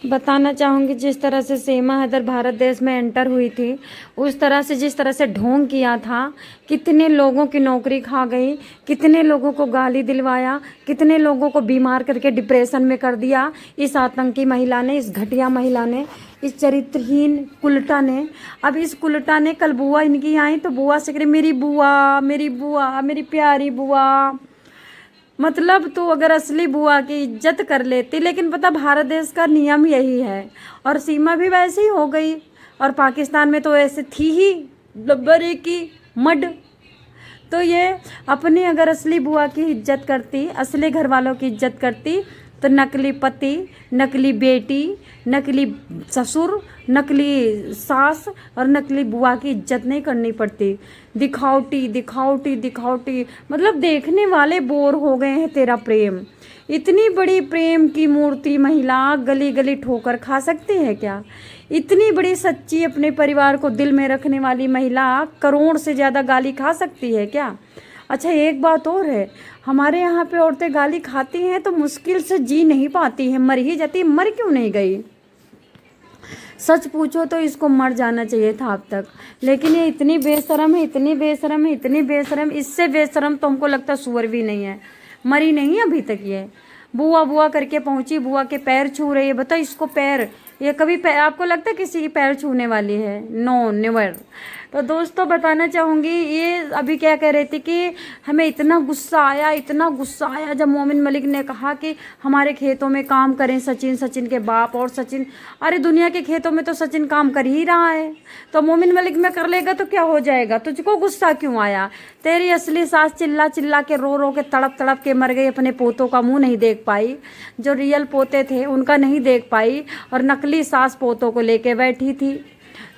बताना चाहूँगी जिस तरह से सीमा हैदर भारत देश में एंटर हुई थी, उस तरह से जिस तरह से ढोंग किया था, कितने लोगों की नौकरी खा गई, कितने लोगों को गाली दिलवाया, कितने लोगों को बीमार करके डिप्रेशन में कर दिया इस आतंकी महिला ने, इस घटिया महिला ने, इस चरित्रहीन कुलटा ने। अब इस कुलटा ने कल बुआ इनकी आई तो बुआ से कह मेरी बुआ, मेरी बुआ, मेरी प्यारी बुआ। मतलब तो अगर असली बुआ की इज्जत कर लेती, लेकिन पता भारत देश का नियम यही है। और सीमा भी वैसे ही हो गई, और पाकिस्तान में तो ऐसे थी ही डब्बरे की मड। तो ये अपनी अगर असली बुआ की इज्जत करती, असली घर वालों की इज्जत करती, तो नकली पति, नकली बेटी, नकली ससुर, नकली सास और नकली बुआ की इज्जत नहीं करनी पड़ती। दिखावटी दिखावटी दिखावटी, मतलब देखने वाले बोर हो गए हैं तेरा प्रेम। इतनी बड़ी प्रेम की मूर्ति महिला गली गली ठोकर खा सकती है क्या? इतनी बड़ी सच्ची अपने परिवार को दिल में रखने वाली महिला करोड़ से ज़्यादा गाली खा सकती है क्या? अच्छा एक बात और है, हमारे यहाँ पे औरतें गाली खाती हैं तो मुश्किल से जी नहीं पाती हैं, मर ही जाती। मर क्यों नहीं गई? सच पूछो तो इसको मर जाना चाहिए था अब तक, लेकिन ये इतनी बेशरम है, इतनी बेशरम है, इतनी बेशरम, इससे बेशरम तो हमको लगता सुअर भी नहीं है। मरी नहीं अभी तक ये। बुआ बुआ करके पहुंची, बुआ के पैर छू रही है। बताओ इसको पैर, ये कभी पैर, आपको लगता है किसी की पैर छूने वाली है? No never. तो दोस्तों बताना चाहूँगी, ये अभी क्या कह रही थी कि हमें इतना गुस्सा आया, इतना गुस्सा आया जब मोमिन मलिक ने कहा कि हमारे खेतों में काम करें सचिन, सचिन के बाप। और सचिन, अरे दुनिया के खेतों में तो सचिन काम कर ही रहा है, तो मोमिन मलिक में कर लेगा तो क्या हो जाएगा? तुझको गुस्सा क्यों आया? तेरी असली सास चिल्ला चिल्ला के रो रो के तड़प तड़प के मर गई, अपने पोतों का मुंह नहीं देख पाई, जो रियल पोते थे उनका नहीं देख पाई, और नकली सास पोतों को लेके बैठी थी।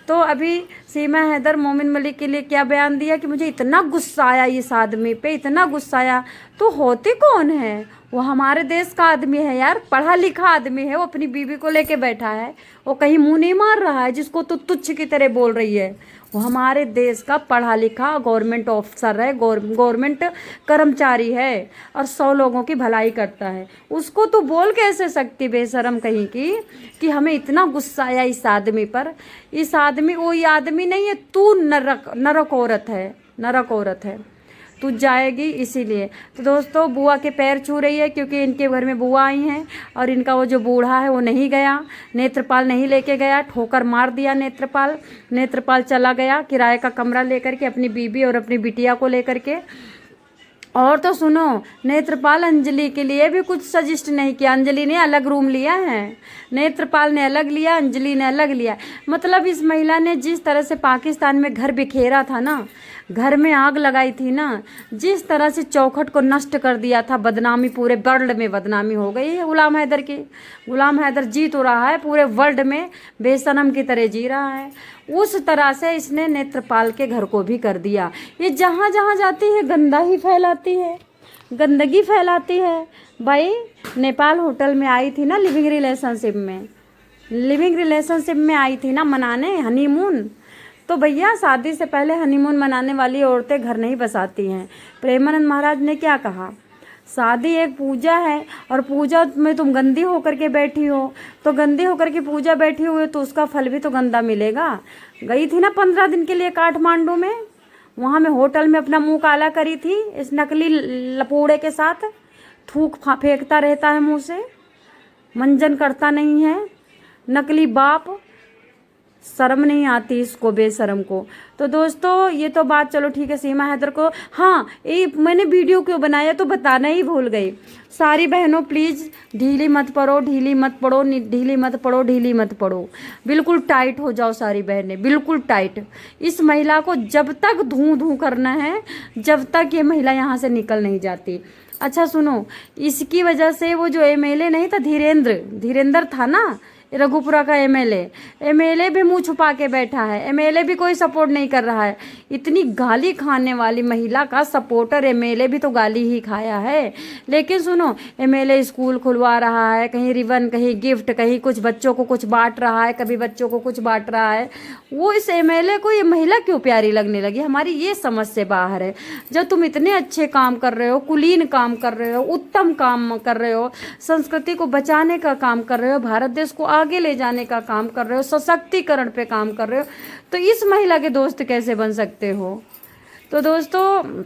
तो अभी सीमा हैदर मोमिन मलिक के लिए क्या बयान दिया कि मुझे इतना गुस्सा आया इस आदमी पे, इतना गुस्सा आया। तो होते कौन है? वो हमारे देश का आदमी है यार, पढ़ा लिखा आदमी है, वो अपनी बीवी को लेके बैठा है, वो कहीं मुंह नहीं मार रहा है जिसको तो तुच्छ की तरह बोल रही है। वो हमारे देश का पढ़ा लिखा गवर्नमेंट ऑफिसर है, गवर्नमेंट कर्मचारी है, और 100 लोगों की भलाई करता है। उसको तो बोल कैसे सकती बेशरम कहीं की कि हमें इतना गुस्सा आया इस आदमी पर। इस आदमी, वो ये आदमी नहीं है, तू नरक नरक औरत है, नरक औरत है तू जाएगी इसीलिए। तो दोस्तों बुआ के पैर छू रही है क्योंकि इनके घर में बुआ आई हैं, और इनका वो जो बूढ़ा है वो नहीं गया, नेत्रपाल नहीं लेके गया, ठोकर मार दिया नेत्रपाल। नेत्रपाल चला गया किराए का कमरा लेकर के अपनी बीबी और अपनी बिटिया को लेकर के। और तो सुनो, नेत्रपाल अंजलि के लिए भी कुछ सजेस्ट नहीं किया। अंजलि ने अलग रूम लिया है, नेत्रपाल ने अलग लिया, अंजलि ने अलग लिया। मतलब इस महिला ने जिस तरह से पाकिस्तान में घर बिखेरा था ना, घर में आग लगाई थी ना, जिस तरह से चौखट को नष्ट कर दिया था, बदनामी पूरे वर्ल्ड में बदनामी हो गई है गुलाम हैदर की। गुलाम हैदर जी तो रहा है पूरे वर्ल्ड में, बेसनम की तरह जी रहा है। उस तरह से इसने नेत्रपाल के घर को भी कर दिया। ये जहाँ जहाँ जाती है गंदा ही फैलाती है, गंदगी फैलाती है। भाई नेपाल होटल में आई थी ना, लिविंग रिलेशनशिप में आई थी ना मनाने, हनीमून। तो भैया शादी से पहले हनीमून मनाने वाली औरतें घर नहीं बसाती हैं। प्रेमानंद महाराज ने क्या कहा, शादी एक पूजा है, और पूजा में तुम गंदी होकर के बैठी हो, तो गंदी होकर के पूजा बैठी हुई तो उसका फल भी तो गंदा मिलेगा। गई थी ना 15 दिन के लिए काठमांडू में, वहाँ में होटल में अपना मुंह काला करी थी इस नकली लपोड़े के साथ, थूक फेंकता रहता है मुंह से, मंजन करता नहीं है, नकली बाप। शर्म नहीं आती इसको, बेशरम को। तो दोस्तों ये तो बात चलो ठीक है सीमा हैदर को। हाँ, ये मैंने वीडियो क्यों बनाया तो बताना ही भूल गई। सारी बहनों प्लीज़ ढीली मत पड़ो, ढीली मत पड़ो, ढीली मत पड़ो, ढीली मत पड़ो। बिल्कुल टाइट हो जाओ सारी बहनें, बिल्कुल टाइट। इस महिला को जब तक धूं धूं करना है, जब तक ये महिला यहाँ से निकल नहीं जाती। अच्छा सुनो, इसकी वजह से वो जो एमएलए नहीं था, धीरेंद्र था ना, रघुपुरा का एमएलए भी मुंह छुपा के बैठा है। एमएलए भी कोई सपोर्ट नहीं कर रहा है। इतनी गाली खाने वाली महिला का सपोर्टर एमएलए भी तो गाली ही खाया है। लेकिन सुनो, एमएलए स्कूल खुलवा रहा है, कहीं रिबन, कहीं गिफ्ट, कहीं कुछ बच्चों को कुछ बांट रहा है, कभी बच्चों को कुछ बांट रहा है। वो इस एमएलए को ये महिला क्यों प्यारी लगने लगी, हमारी ये समझ से बाहर है। जब तुम इतने अच्छे काम कर रहे हो, कुलीन काम कर रहे हो, उत्तम काम कर रहे हो, संस्कृति को बचाने का काम कर रहे हो, भारत देश को आगे ले जाने का काम कर रहे हो, सशक्तिकरण पे काम कर रहे हो, तो इस महिला के दोस्त कैसे बन सकते हो। तो दोस्तों,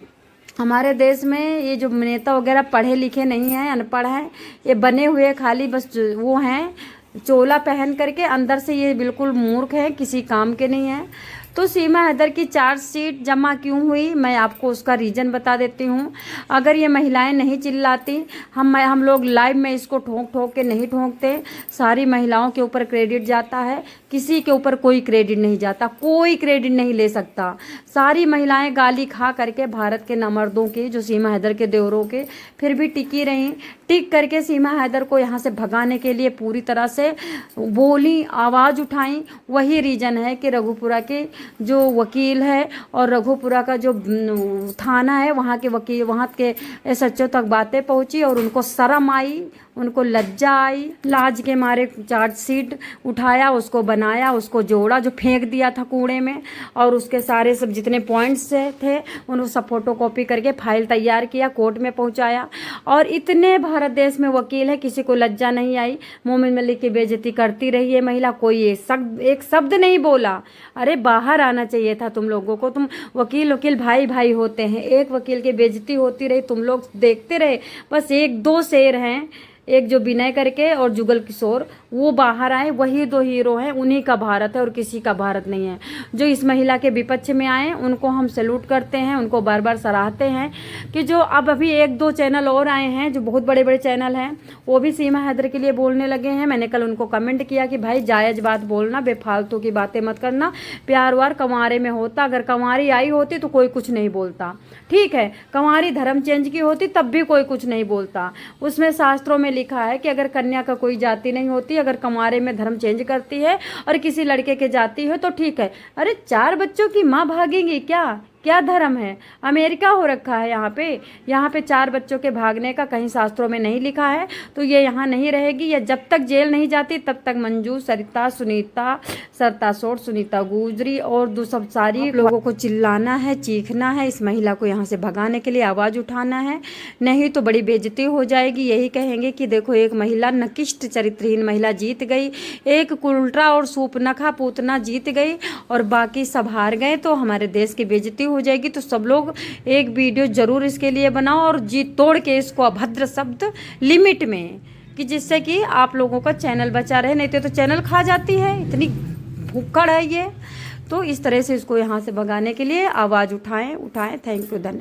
हमारे देश में ये जो नेता वगैरह पढ़े लिखे नहीं हैं, अनपढ़ हैं, ये बने हुए खाली बस वो हैं, चोला पहन करके, अंदर से ये बिल्कुल मूर्ख हैं, किसी काम के नहीं हैं। तो सीमा हैदर की चार्जशीट जमा क्यों हुई, मैं आपको उसका रीज़न बता देती हूँ। अगर ये महिलाएं नहीं चिल्लाती, हम लोग लाइव में इसको ठोक ठोक के नहीं ठोकते। सारी महिलाओं के ऊपर क्रेडिट जाता है, किसी के ऊपर कोई क्रेडिट नहीं जाता, कोई क्रेडिट नहीं ले सकता। सारी महिलाएं गाली खा करके भारत के नामर्दों की, जो सीमा हैदर के देवरों के, फिर भी टिकी रहीं। टिक करके सीमा हैदर को यहाँ से भगाने के लिए पूरी तरह से बोली, आवाज़ उठाई। वही रीज़न है कि रघुपुरा के जो वकील है और रघुपुरा का जो थाना है, वहाँ के वकील, वहाँ के SHO तक बातें पहुँची और उनको शर्म आई, उनको लज्जा आई। लाज के मारे चार्जशीट उठाया, उसको बनाया, उसको जोड़ा, जो फेंक दिया था कूड़े में, और उसके सारे सब जितने पॉइंट्स थे उनको सब फोटोकॉपी करके फाइल तैयार किया, कोर्ट में पहुंचाया। और इतने भारत देश में वकील है, किसी को लज्जा नहीं आई। मोमिन मलिक की बेइज्जती करती रही है महिला, कोई एक शब्द नहीं बोला। अरे बाहर आना चाहिए था तुम लोगों को, तुम वकील भाई भाई होते हैं। एक वकील की बेइज्जती होती रही, तुम लोग देखते रहे। बस एक दो शेर हैं, एक जो विनय करके और जुगल किशोर, वो बाहर आए, वही दो हीरो हैं, उन्हीं का भारत है और किसी का भारत नहीं है। जो इस महिला के विपक्ष में आए उनको हम सैल्यूट करते हैं, उनको बार बार सराहते हैं कि जो अब अभी एक दो चैनल और आए हैं जो बहुत बड़े बड़े चैनल हैं, वो भी सीमा हैदर के लिए बोलने लगे हैं। मैंने कल उनको कमेंट किया कि भाई जायज़ बात बोलना, बेफालतू की बातें मत करना। प्यार वार कंवारे में होता, अगर कंवारी आई होती तो कोई कुछ नहीं बोलता, ठीक है। कंवारी धर्म चेंज की होती तब भी कोई कुछ नहीं बोलता। उसमें शास्त्रों में लिखा है कि अगर कन्या का कोई जाति नहीं होती, अगर कंवारे में धर्म चेंज करती है और किसी लड़के के जाती है तो ठीक है। अरे 4 बच्चों की माँ भागेंगी क्या धर्म है? अमेरिका हो रखा है यहाँ पे 4 बच्चों के भागने का कहीं शास्त्रों में नहीं लिखा है। तो ये यहाँ नहीं रहेगी, या जब तक जेल नहीं जाती तब तक मंजू, सरिता, सुनीता, सरता सोट, सुनीता गुजरी और सब सारी लोगों को चिल्लाना है, चीखना है, इस महिला को यहाँ से भगाने के लिए आवाज़ उठाना है, नहीं तो बड़ी बेइज्जती हो जाएगी। यही कहेंगे कि देखो एक महिला, नकिष्ट चरित्रहीन महिला जीत गई, एक कुल्ट्रा और सूपनखा पूतना जीत गई और बाकी सब हार गए, तो हमारे देश की बेइज्जती हो जाएगी। तो सब लोग एक वीडियो जरूर इसके लिए बनाओ और जी तोड़ के इसको अभद्र शब्द लिमिट में, कि जिससे कि आप लोगों का चैनल बचा रहे, नहीं तो चैनल खा जाती है, इतनी भुक्कड़ है ये। तो इस तरह से इसको यहाँ से भगाने के लिए आवाज़ उठाएं। थैंक यू, धन्यवाद।